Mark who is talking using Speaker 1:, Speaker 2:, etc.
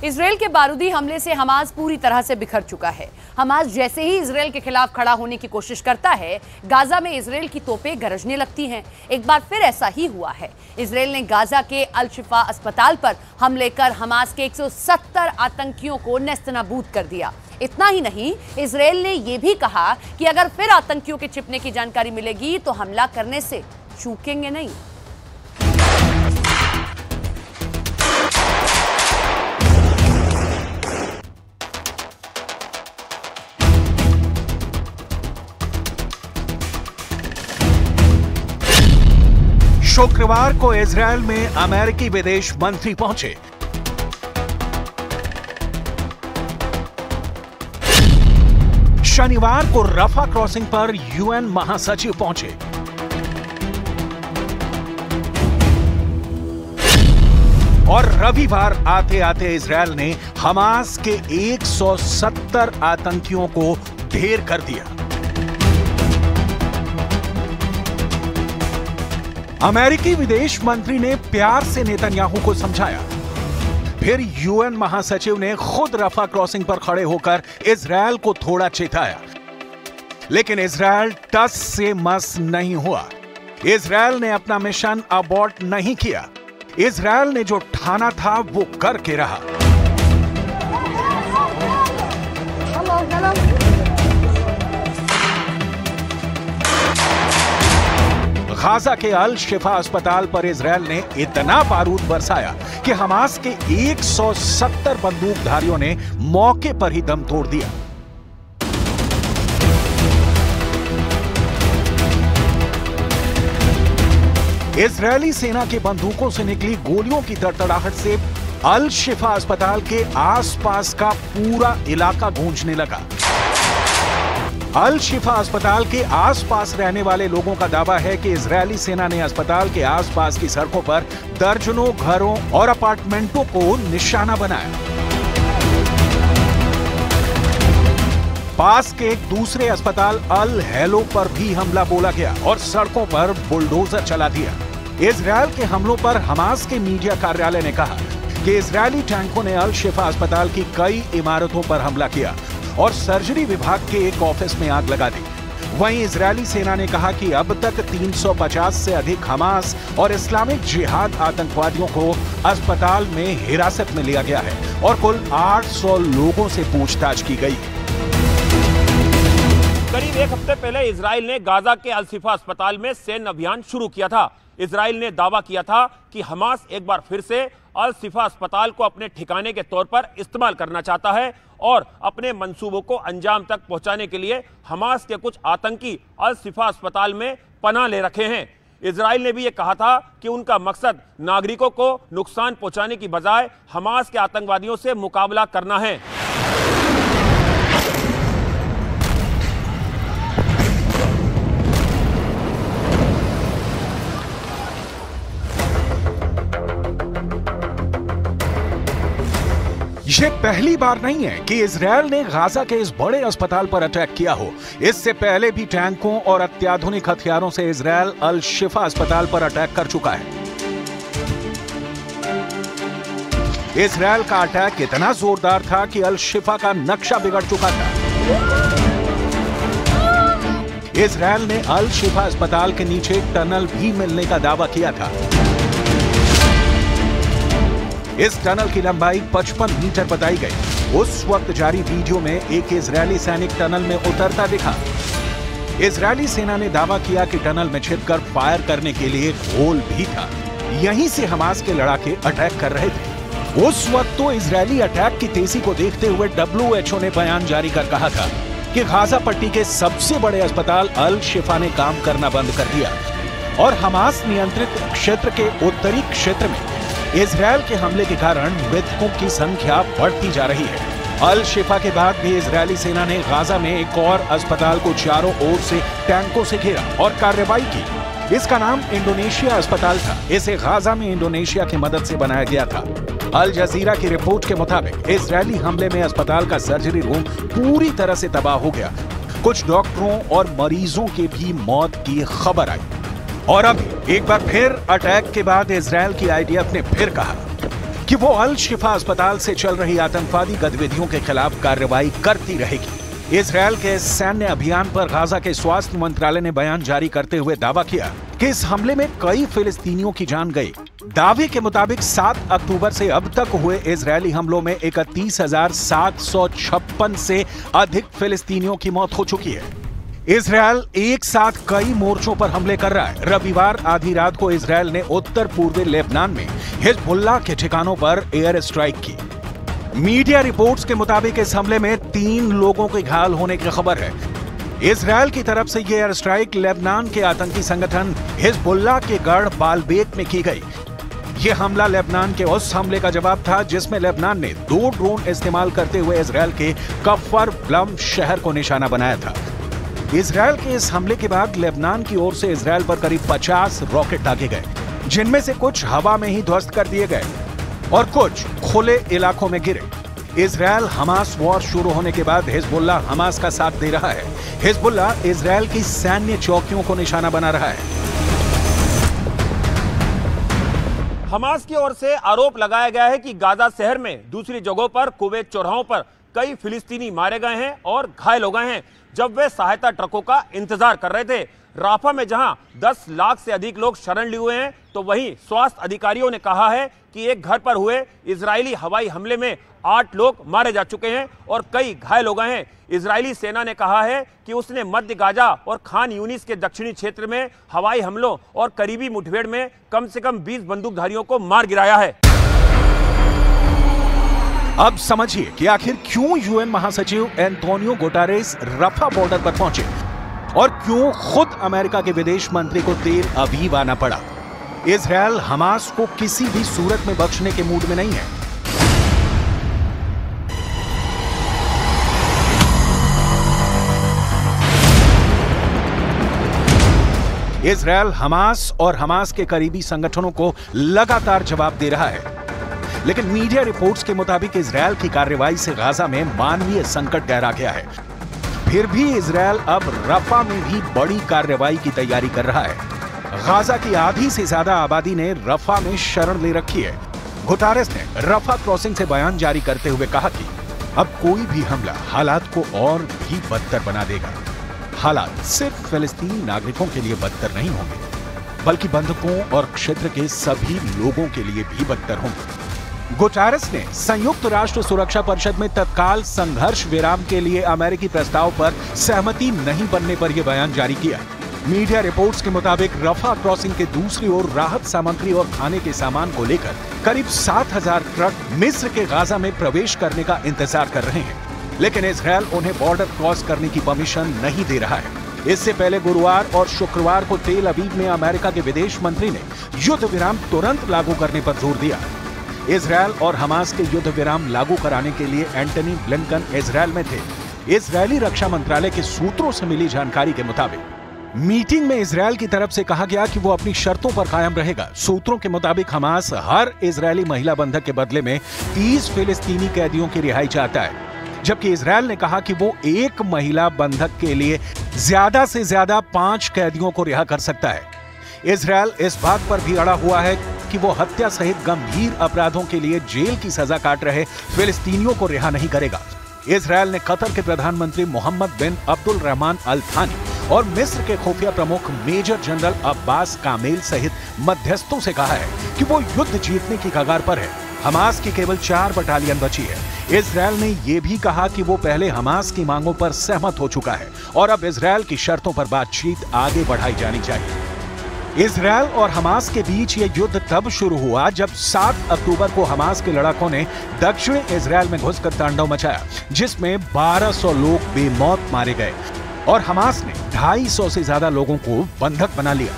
Speaker 1: Israel के बारूदी हमले से हमास पूरी तरह से बिखर चुका है। हमास जैसे ही इजराइल के खिलाफ खड़ा होने की कोशिश करता है, गाजा में इजराइल की तोपें गरजने लगती हैं। एक बार फिर ऐसा ही हुआ है। इजराइल ने गाजा के अल शिफा अस्पताल पर हमले कर हमास के 170 आतंकियों को नेस्तनाबूद कर दिया। इतना ही नहीं, इजराइल ने यह भी कहा कि अगर फिर आतंकियों के छिपने की जानकारी मिलेगी तो हमला करने से चूकेंगे नहीं।
Speaker 2: शुक्रवार को इजरायल में अमेरिकी विदेश मंत्री पहुंचे। शनिवार को रफा क्रॉसिंग पर यूएन महासचिव पहुंचे। और रविवार आते आते इजरायल ने हमास के 170 आतंकियों को ढेर कर दिया। अमेरिकी विदेश मंत्री ने प्यार से नेतन्याहू को समझाया। फिर यूएन महासचिव ने खुद रफा क्रॉसिंग पर खड़े होकर इजरायल को थोड़ा चेताया, लेकिन इजरायल टस से मस नहीं हुआ। इजरायल ने अपना मिशन अबॉर्ट नहीं किया। इजरायल ने जो ठाना था वो करके रहा। गाजा के अल शिफा अस्पताल पर इजरायल ने इतना बारूद बरसाया कि हमास के 170 बंदूकधारियों ने मौके पर ही दम तोड़ दिया। इजरायली सेना के बंदूकों से निकली गोलियों की तड़तड़ाहट से अल शिफा अस्पताल के आसपास का पूरा इलाका गूंजने लगा। अल शिफा अस्पताल के आसपास रहने वाले लोगों का दावा है कि इजरायली सेना ने अस्पताल के आसपास की सड़कों पर दर्जनों घरों और अपार्टमेंटों को निशाना बनाया। पास के एक दूसरे अस्पताल अल हेलो पर भी हमला बोला गया और सड़कों पर बुलडोजर चला दिया। इजरायल के हमलों पर हमास के मीडिया कार्यालय ने कहा कि इजरायली टैंकों ने अल शिफा अस्पताल की कई इमारतों पर हमला किया और सर्जरी विभाग के एक ऑफिस में आग लगा दी। वहीं इजरायली सेना ने कहा कि अब तक 350 से अधिक हमास और इस्लामिक जिहाद आतंकवादियों को अस्पताल में हिरासत में लिया गया है और कुल 800 लोगों से पूछताछ की गई।
Speaker 3: करीब एक हफ्ते पहले इजराइल ने गाजा के अल शिफा अस्पताल में सैन्य अभियान शुरू किया था। इजराइल ने दावा किया था कि हमास एक बार फिर से अल शिफा अस्पताल को अपने ठिकाने के तौर पर इस्तेमाल करना चाहता है और अपने मंसूबों को अंजाम तक पहुंचाने के लिए हमास के कुछ आतंकी अल शिफा अस्पताल में पनाह ले रखे हैं। इजराइल ने भी ये कहा था कि उनका मकसद नागरिकों को नुकसान पहुंचाने की बजाय हमास के आतंकवादियों से मुकाबला करना है।
Speaker 2: ये पहली बार नहीं है कि इजरायल ने गाजा के इस बड़े अस्पताल पर अटैक किया हो। इससे पहले भी टैंकों और अत्याधुनिक हथियारों से इजरायल अल शिफा अस्पताल पर अटैक कर चुका है। इजरायल का अटैक इतना जोरदार था कि अल शिफा का नक्शा बिगड़ चुका था। इजरायल ने अल शिफा अस्पताल के नीचे टनल भी मिलने का दावा किया था। इस टनल की लंबाई 55 मीटर बताई गई। उस वक्त जारी वीडियो में एक इजरायली सैनिक टनल में उतरता दिखा। इजरायली सेना ने दावा किया कि टनल में छिपकर फायर करने के लिए होल भी था। यहीं से हमास के लड़ाके अटैक कर रहे थे। उस वक्त तो इजरायली अटैक की तेजी को देखते हुए WHO ने बयान जारी कर कहा था कि गाजा पट्टी के सबसे बड़े अस्पताल अल शिफा ने काम करना बंद कर दिया और हमास नियंत्रित क्षेत्र के उत्तरी क्षेत्र में इजरायल के हमले के कारण मृतकों की संख्या बढ़ती जा रही है। अल शिफा के बाद भी इजरायली सेना ने गाजा में एक और अस्पताल को चारों ओर से टैंकों से घेरा और कार्रवाई की। इसका नाम इंडोनेशिया अस्पताल था। इसे गाजा में इंडोनेशिया की मदद से बनाया गया था। अल जजीरा की रिपोर्ट के मुताबिक इजरायली हमले में अस्पताल का सर्जरी रूम पूरी तरह से तबाह हो गया। कुछ डॉक्टरों और मरीजों के भी मौत की खबर आई। और अब एक बार फिर अटैक के बाद इजरायल की आईडीएफ ने फिर कहा कि वो अल शिफा अस्पताल से चल रही आतंकवादी गतिविधियों के खिलाफ कार्रवाई करती रहेगी। इजरायल के सैन्य अभियान पर गाजा के स्वास्थ्य मंत्रालय ने बयान जारी करते हुए दावा किया कि इस हमले में कई फिलिस्तीनियों की जान गई। दावे के मुताबिक 7 अक्टूबर से अब तक हुए इजरायली हमलों में 31,756 से अधिक फिलिस्तीनियों की मौत हो चुकी है। इजरायल एक साथ कई मोर्चों पर हमले कर रहा है। रविवार आधी रात को इजरायल ने उत्तर पूर्वी लेबनान में हिजबुल्लाह के ठिकानों पर एयर स्ट्राइक की। मीडिया रिपोर्ट्स के मुताबिक इस हमले में 3 लोगों के घायल होने की खबर है। इजरायल की तरफ से यह एयर स्ट्राइक लेबनान के आतंकी संगठन हिजबुल्लाह के गढ़ बालबेक में की गई। यह हमला लेबनान के उस हमले का जवाब था जिसमें लेबनान ने 2 ड्रोन इस्तेमाल करते हुए इजरायल के कफर ब्लम शहर को निशाना बनाया था। इजरायल के इस हमले के बाद लेबनान की ओर से इजरायल पर करीब 50 रॉकेट दागे गए, जिनमें से कुछ हवा में ही ध्वस्त कर दिए गए और कुछ खुले इलाकों में गिरे। इजरायल हमास वॉर शुरू होने के बाद हिजबुल्लाह हमास का साथ दे रहा है। हिजबुल्लाह इजरायल की सैन्य चौकियों को निशाना बना रहा है।
Speaker 3: हमास की ओर से आरोप लगाया गया है कि गाजा शहर में दूसरी जगहों पर कुवैत चौराहों पर कई फिलिस्तीनी मारे गए हैं और घायल हो गए हैं जब वे सहायता ट्रकों का इंतजार कर रहे थे। राफा में जहां 10 लाख से अधिक लोग शरण लिए हुए हैं, तो वहीं स्वास्थ्य अधिकारियों ने कहा है कि एक घर पर हुए इजरायली हवाई हमले में 8 लोग मारे जा चुके हैं और कई घायल हो गए हैं। इजरायली सेना ने कहा है कि उसने मध्य गाजा और खान यूनिस के दक्षिणी क्षेत्र में हवाई हमलों और करीबी मुठभेड़ में कम से कम 20 बंदूकधारियों को मार गिराया है।
Speaker 2: अब समझिए कि आखिर क्यों यूएन महासचिव एंटोनियो गुटेरेस रफा बॉर्डर पर पहुंचे और क्यों खुद अमेरिका के विदेश मंत्री को तेल अवीव आना पड़ा। इजरायल हमास को किसी भी सूरत में बख्शने के मूड में नहीं है। इजरायल हमास और हमास के करीबी संगठनों को लगातार जवाब दे रहा है, लेकिन मीडिया रिपोर्ट्स के मुताबिक इजरायल की कार्रवाई से गाजा में मानवीय संकट गहरा गया है। फिर भी इजरायल अब रफा में भी बड़ी कार्रवाई की तैयारी कर रहा है। गाजा की आधी से ज्यादा आबादी ने रफा में शरण ले रखी है। गुटेरेस ने रफा क्रॉसिंग से बयान जारी करते हुए कहा कि अब कोई भी हमला हालात को और भी बदतर बना देगा। हालात सिर्फ फिलिस्तीनी नागरिकों के लिए बदतर नहीं होंगे, बल्कि बंधकों और क्षेत्र के सभी लोगों के लिए भी बदतर होंगे। गुटेरेस ने संयुक्त राष्ट्र सुरक्षा परिषद में तत्काल संघर्ष विराम के लिए अमेरिकी प्रस्ताव पर सहमति नहीं बनने पर यह बयान जारी किया। मीडिया रिपोर्ट्स के मुताबिक रफा क्रॉसिंग के दूसरी ओर राहत सामग्री और खाने के सामान को लेकर करीब 7,000 ट्रक मिस्र के गाजा में प्रवेश करने का इंतजार कर रहे हैं, लेकिन इजरायल उन्हें बॉर्डर क्रॉस करने की परमिशन नहीं दे रहा है। इससे पहले गुरुवार और शुक्रवार को तेल अवीव में अमेरिका के विदेश मंत्री ने युद्ध विराम तुरंत लागू करने पर जोर दिया। इजरायल और हमास के युद्ध विराम लागू कराने के लिए एंटनी ब्लिंकन इजरायल में थे। इजरायली रक्षा मंत्रालय के सूत्रों से मिली जानकारी के मुताबिक मीटिंग में इजरायल की तरफ से कहा गया कि वो अपनी शर्तों पर कायम रहेगा। सूत्रों के मुताबिक हमास हर इजरायली महिला बंधक के बदले में 30 फिलिस्तीनी कैदियों की रिहाई चाहता है, जबकि इजरायल ने कहा कि वो एक महिला बंधक के लिए ज्यादा से ज्यादा 5 कैदियों को रिहा कर सकता है। इजरायल इस बात पर भी अड़ा हुआ है कि वो हत्या सहित गंभीर अपराधों के लिए जेल की सजा काट रहे फिलिस्तीनियों को रिहा नहीं करेगा। इजरायल ने कतर के प्रधानमंत्री मोहम्मद बिन अब्दुल रहमान अल थानी और मिस्र के खुफिया प्रमुख मेजर जनरल अब्बास कामेल सहित मध्यस्थों से कहा है कि वो युद्ध जीतने की कगार पर है। हमास की केवल 4 बटालियन बची है। इजरायल ने यह भी कहा कि वो पहले हमास की मांगों पर सहमत हो चुका है और अब इजरायल की शर्तों पर बातचीत आगे बढ़ाई जानी चाहिए। इजरायल और हमास के बीच यह युद्ध तब शुरू हुआ जब 7 अक्टूबर को हमास के लड़ाकों ने दक्षिणी इजरायल में घुसकर तांडव मचाया, जिसमें 1200 लोग बेमौत मारे गए और हमास ने 250 से ज्यादा लोगों को बंधक बना लिया।